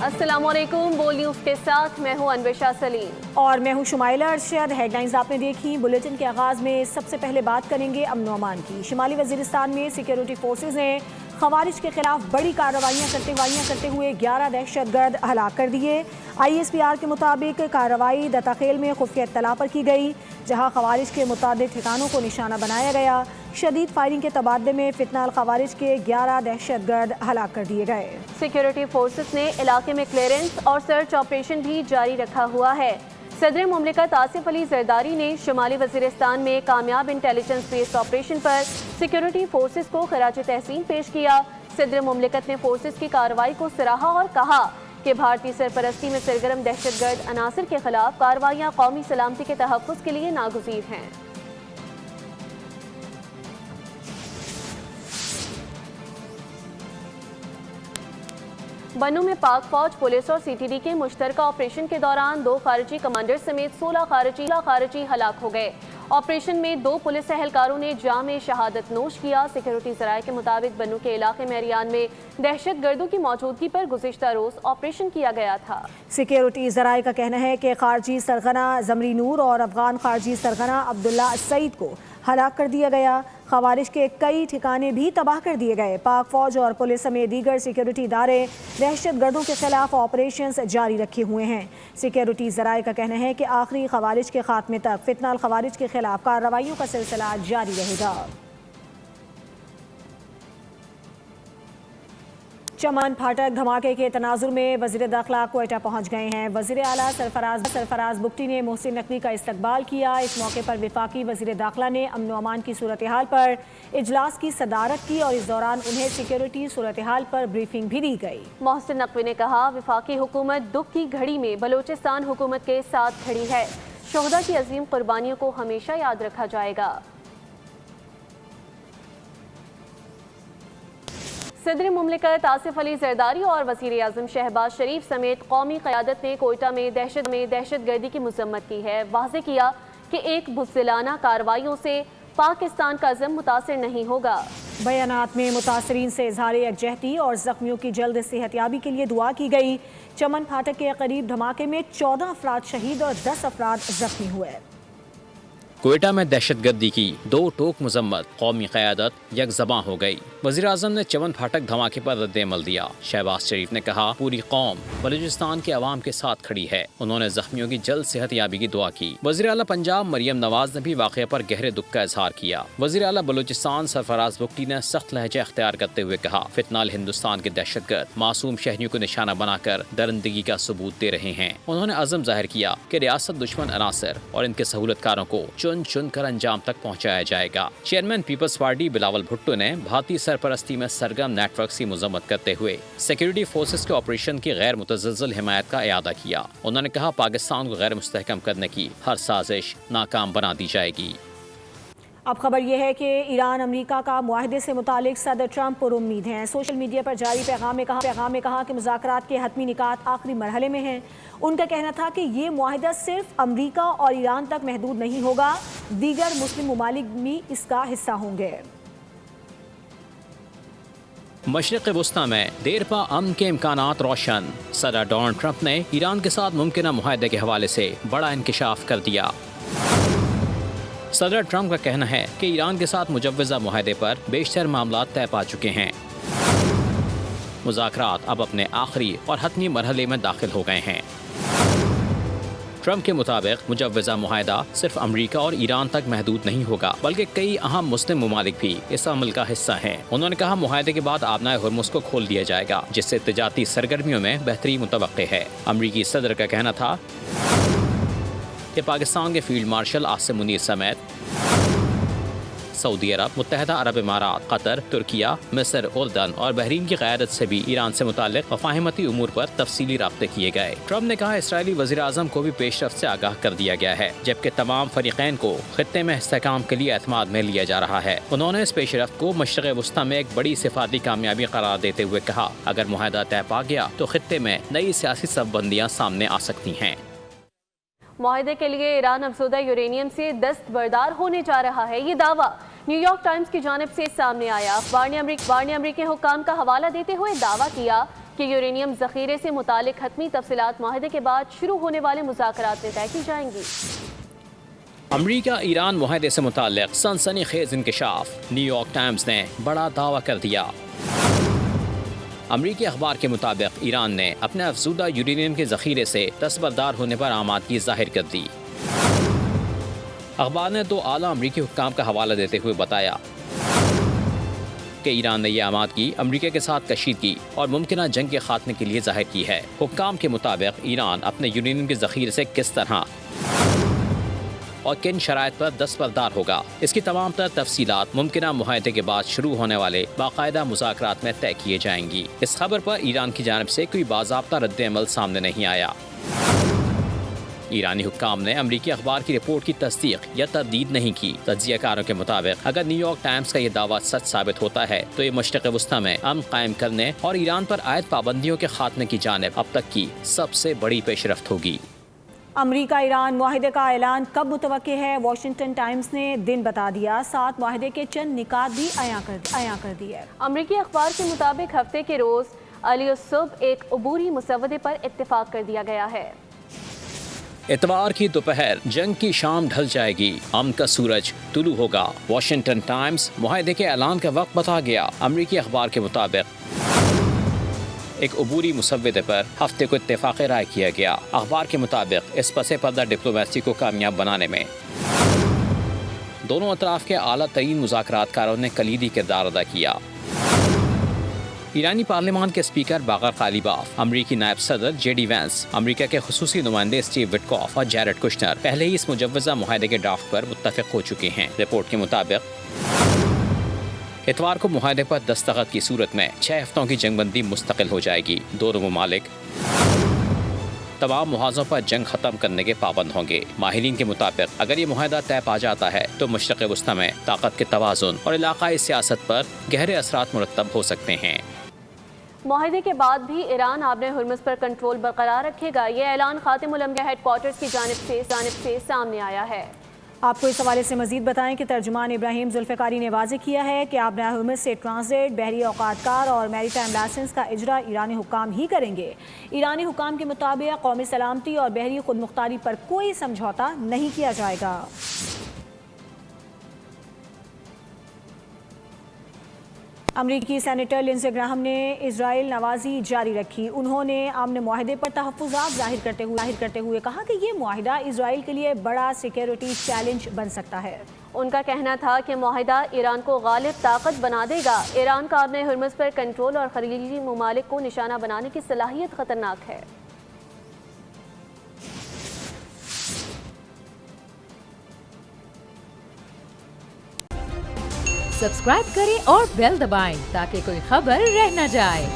अस्सलाम वालेकुम। बोल न्यूज़ के साथ मैं हूं अन्वेशा सलीम और मैं हूं शुमाइला अरशद। हेडलाइंस आपने देखी। बुलेटिन के आगाज में सबसे पहले बात करेंगे अमन व अमान की। शिमाली वजीरिस्तान में सिक्योरिटी फोर्सेज ने खवारिज के खिलाफ बड़ी कार्रवाइयाँ करते हुए 11 दहशतगर्द हलाक कर दिए। ISPR के मुताबिक कार्रवाई दताखेल में खुफिया इत्तला पर की गई, जहाँ खवारिज के मुताबिक ठिकानों को निशाना बनाया गया। शदीद फायरिंग के तबादले में फितनाल खवारिज के 11 दहशतगर्द हलाक कर दिए गए। सिक्योरिटी फोर्सेस ने इलाके में क्लियरेंस और सर्च ऑपरेशन भी जारी रखा हुआ है। सदर मुमलिकत आसिफ अली जरदारी ने शुमाली वजीरिस्तान में कामयाब इंटेलिजेंस बेस्ड ऑपरेशन पर सिक्योरिटी फोर्सेस को खराज तहसीन पेश किया। सदर मुमलिकत ने फोर्सेस की कार्रवाई को सराहा और कहा कि भारतीय सरपरस्ती में सरगर्म दहशतगर्द अनासर के खिलाफ कार्रवाइयाँ कौमी सलामती के तहफ़्फ़ुज़ के लिए नागुज़ीर हैं। बन्नू में पाक फौज, पुलिस और CTD के मुश्तरका ऑपरेशन के दौरान 2 खारजी कमांडर समेत 16 खारजी हलाक हो गए। ऑपरेशन में 2 पुलिस एहलकारों ने जाम शहादत नोश किया। सिक्योरिटी ज़राए के मुताबिक बन्नू के इलाके मेरियान में दहशत गर्दों की मौजूदगी पर गुज़िश्ता रोज़ ऑपरेशन किया गया था। सिक्योरिटी ज़राए का कहना है कि खारजी सरगना जमरी नूर और अफगान खारजी सरगना अब्दुल्ला सईद को हलाक कर दिया गया। खवारिज के कई ठिकाने भी तबाह कर दिए गए। पाक फौज और पुलिस समेत दीगर सिक्योरिटी इदारे दहशत गर्दों के खिलाफ ऑपरेशंस जारी रखे हुए हैं। सिक्योरिटी ज़राए का कहना है कि आखिरी खवारिज के खात्मे तक फितनाल खवारिज के खिलाफ कार्रवाइयों का सिलसिला जारी रहेगा। चमन फाटक धमाके के तनाजुर में वज़ीर दाखिला क्वेटा पहुँच गए हैं। वज़ीर आला सरफराज बुगटी ने मोहसिन नकवी का इस्तकबाल किया। इस मौके पर वफाकी वज़ीर दाखिला ने अमन व अमान की सूरत हाल पर इजलास की सदारत की और इस दौरान उन्हें सिक्योरिटी सूरत हाल पर ब्रीफिंग भी दी गई। मोहसिन नकवी ने कहा, वफाकी हुकूमत दुख की घड़ी में बलोचिस्तान हुकूमत के साथ खड़ी है। शोहदा की अजीम कुर्बानियों को हमेशा याद रखा जाएगा। सदर मुमलिकत आसिफ अली जरदारी और वज़ीर आज़म शहबाज शरीफ समेत कौमी क़यादत ने कोयटा में दहशत गर्दी की मज़म्मत की है। वाज़े किया कि एक बुज़दिलाना कार्रवाइयों से पाकिस्तान का अज़म मुतासिर नहीं होगा। बयानात में मुतासरीन से इज़हार यकजहती और ज़ख्मियों की जल्द सेहतयाबी के लिए दुआ की गई। चमन फाटक के करीब धमाके में 14 अफराद शहीद और 10 अफराद जख्मी हुए। कोयटा में दहशतगर्दी की 2 टोक मजम्मत, कौमी क़यादत यकज़बां हो गई। वज़ीर आज़म ने चमन फाटक धमाके पर रद्द-ए-अमल दिया। शहबाज शरीफ ने कहा, पूरी कौम बलूचिस्तान के अवाम के साथ खड़ी है। उन्होंने जख्मियों की जल्द सेहत याबी की दुआ की। वज़ीर आला पंजाब मरियम नवाज ने भी वाक़े पर गहरे दुख का इजहार किया। वज़ीर आला बलूचिस्तान सरफराज बुगटी ने सख्त लहजा इख्तियार करते हुए कहा, फितनाल हिंदुस्तान के दहशतगर्द मासूम शहरियों को निशाना बनाकर दरिंदगी का सबूत दे रहे हैं। उन्होंने अज़म जाहिर किया कि रियासत दुश्मन अनासर और इनके सहूलतकारों को चुन कर अंजाम तक पहुंचाया जाएगा। Chairman Peoples Party Bilawal Bhutto ने भारतीय सरपरस्ती में सरगर्म नेटवर्क की मजम्मत करते हुए सिक्योरिटी फोर्सेस के ऑपरेशन की गैर मुतज़लज़ल हिमायत का इयादा किया। उन्होंने कहा, पाकिस्तान को गैर मुस्तहकम करने की हर साजिश नाकाम बना दी जाएगी। अब खबर यह है कि ईरान अमेरिका का मुआहदे से मुतालिक सदर ट्रंप पुरुम्मीद हैं। सोशल मीडिया पर जारी पैगाम में कहा कि मुज़ाकरात के हतमी निकात आखिरी मरहले में हैं। उनका कहना था कि ये मुआहदा सिर्फ अमेरिका और ईरान तक महदूद नहीं होगा, दीगर मुस्लिम ममालिक भी इसका हिस्सा होंगे। मशरिक़ वुस्ता में देरपा अमन के इम्कानात रोशन। सदर डोनाल्ड ट्रंप ने ईरान के साथ मुमकिन मुआहदे के हवाले से बड़ा इंकशाफ कर दिया। सदर ट्रंप का कहना है कि ईरान के साथ मुजव्वज़ा मुआहदे पर बेशतर मामला तय पा चुके हैं। मुज़ाकरात अब अपने आखिरी और हतमी मरहले में दाखिल हो गए हैं। ट्रंप के मुताबिक मुजव्वज़ा मुआहदा सिर्फ अमेरिका और ईरान तक महदूद नहीं होगा, बल्कि कई अहम मुस्लिम ममालिक भी इस अमल का हिस्सा हैं। उन्होंने कहा, मुआहदे के बाद आबनाए हुर्मुज़ को खोल दिया जाएगा, जिससे तिजारती सरगर्मियों में बेहतरी मुतवक्के है। अमरीकी सदर का कहना था कि पाकिस्तान के फील्ड मार्शल आसिम मुनीर समेत सऊदी अरब, मुत्तहदा अरब इमारात, कतर, तुर्किया, मिस्र, उर्दन और बहरीन की क़यादत से भी ईरान से मुताल्लिक़ मफ़ाहिमती उमूर पर तफसीली राब्ते किए गए। ट्रंप ने कहा, इसराइली वज़ीर आज़म को भी पेशरफ्त से आगाह कर दिया गया है, जबकि तमाम फ़रीक़ैन को ख़ित्ते में इस्तेहकाम के लिए एतमाद में लिया जा रहा है। उन्होंने इस पेशरफ्त को मशरिक़ वुस्ता में एक बड़ी सिफाती कामयाबी करार देते हुए कहा, अगर मुआहदा तय पा गया तो ख़ित्ते में नई सियासी सबबंदियाँ सामने आ सकती हैं। मुआहदे के लिए ईरान अफज़ोदा यूरेनियम से दस्तबरदार होने जा रहा है। ये दावा न्यूयॉर्क टाइम्स की जानिब से सामने आया। अखबार ने अमरीकी हुक्काम का हवाला देते हुए दावा किया کہ یورینیم ذخیرے سے متعلق حتمی تفصیلات معاہدے کے بعد شروع ہونے والے مذاکرات میں طے کی جائیں گی۔ امریکہ ایران معاہدے سے متعلق سنسنی خیز انکشاف، نیو یارک ٹائمز نے بڑا دعویٰ کر دیا۔ امریکی اخبار کے مطابق ایران نے اپنے افزودہ یورینیم کے ذخیرے سے دستبردار ہونے پر آمادگی ظاہر کر دی۔ اخبار نے 2 اعلیٰ امریکی حکام کا حوالہ دیتے ہوئے بتایا کہ ایران نے یہ آمادگی امریکہ کے ساتھ کشیدگی اور ممکنہ جنگ کے خاتمے کے لیے ظاہر کی ہے۔ حکام کے مطابق ایران اپنے یورینیم کے ذخیرے سے کس طرح اور کن شرائط پر دستبردار ہوگا، اس کی تمام تر تفصیلات ممکنہ معاہدے کے بعد شروع ہونے والے باقاعدہ مذاکرات میں طے کیے جائیں گی۔ اس خبر پر ایران کی جانب سے کوئی باضابطہ رد عمل سامنے نہیں آیا۔ ایرانی حکام نے امریکی اخبار کی رپورٹ کی تصدیق یا تردید نہیں کی۔ تجزیہ کاروں کے مطابق اگر نیو یارک ٹائمز کا یہ دعویٰ سچ ثابت ہوتا ہے تو یہ مشرق وسطی میں امن قائم کرنے اور ایران پر عائد پابندیوں کے خاتمے کی جانب اب تک کی سب سے بڑی پیش رفت ہوگی۔ امریکہ ایران معاہدے کا اعلان کب متوقع ہے؟ واشنگٹن ٹائمز نے دن بتا دیا، ساتھ معاہدے کے چند نکات بھی عیاں کر دی ہے۔ امریکی اخبار کے مطابق ہفتے کے روز علی الصبح ایک عبوری مسودے پر اتفاق کر دیا گیا ہے۔ اتوار کی دوپہر جنگ کی شام ڈھل جائے گی، امن کا سورج طلوع ہوگا۔ واشنگٹن ٹائمز معاہدے کے اعلان کا وقت بتا گیا۔ امریکی اخبار کے مطابق ایک عبوری مسودے پر ہفتے کو اتفاق رائے کیا گیا۔ اخبار کے مطابق اس پس پردہ ڈپلومیسی کو کامیاب بنانے میں دونوں اطراف کے اعلیٰ ترین مذاکرات کاروں نے کلیدی کردار ادا کیا۔ ایرانی پارلیمان کے اسپیکر باقر غالیباف، امریکی نائب صدر جے ڈی وینس، امریکہ کے خصوصی نمائندے اسٹیو وٹکوف اور جیرڈ کشنر پہلے ہی اس مجوزہ معاہدے کے ڈرافٹ پر متفق ہو چکے ہیں۔ رپورٹ کے مطابق اتوار کو معاہدے پر دستخط کی صورت میں 6 ہفتوں کی جنگ بندی مستقل ہو جائے گی۔ دونوں ممالک تمام محاذوں پر جنگ ختم کرنے کے پابند ہوں گے۔ ماہرین کے مطابق اگر یہ معاہدہ طے پا جاتا ہے تو مشرق وسطی میں طاقت کے توازن اور علاقائی سیاست پر گہرے اثرات مرتب ہو سکتے ہیں۔ معاہدے کے بعد بھی ایران آبِ ہرمز پر کنٹرول برقرار رکھے گا، یہ اعلان خاتم الانبیاء ہیڈ کوارٹرز کی جانب سے سامنے آیا ہے۔ آپ کو اس حوالے سے مزید بتائیں کہ ترجمان ابراہیم ذوالفقاری نے واضح کیا ہے کہ آبِ ہرمز سے ٹرانزٹ، بحری اوقات کار اور میری ٹائم لائسنس کا اجرا ایرانی حکام ہی کریں گے۔ ایرانی حکام کے مطابق قومی سلامتی اور بحری خود مختاری پر کوئی سمجھوتہ نہیں کیا جائے گا۔ امریکی سینیٹر لنزے گراہم نے اسرائیل نوازی جاری رکھی۔ انہوں نے امن معاہدے پر تحفظات ظاہر کرتے ہوئے کہا کہ یہ معاہدہ اسرائیل کے لیے بڑا سیکیورٹی چیلنج بن سکتا ہے۔ ان کا کہنا تھا کہ معاہدہ ایران کو غالب طاقت بنا دے گا۔ ایران کا آبِ ہرمز پر کنٹرول اور خلیجی ممالک کو نشانہ بنانے کی صلاحیت خطرناک ہے۔ سبسکرائب کریں اور بیل دبائیں تاکہ کوئی خبر رہ نہ جائے۔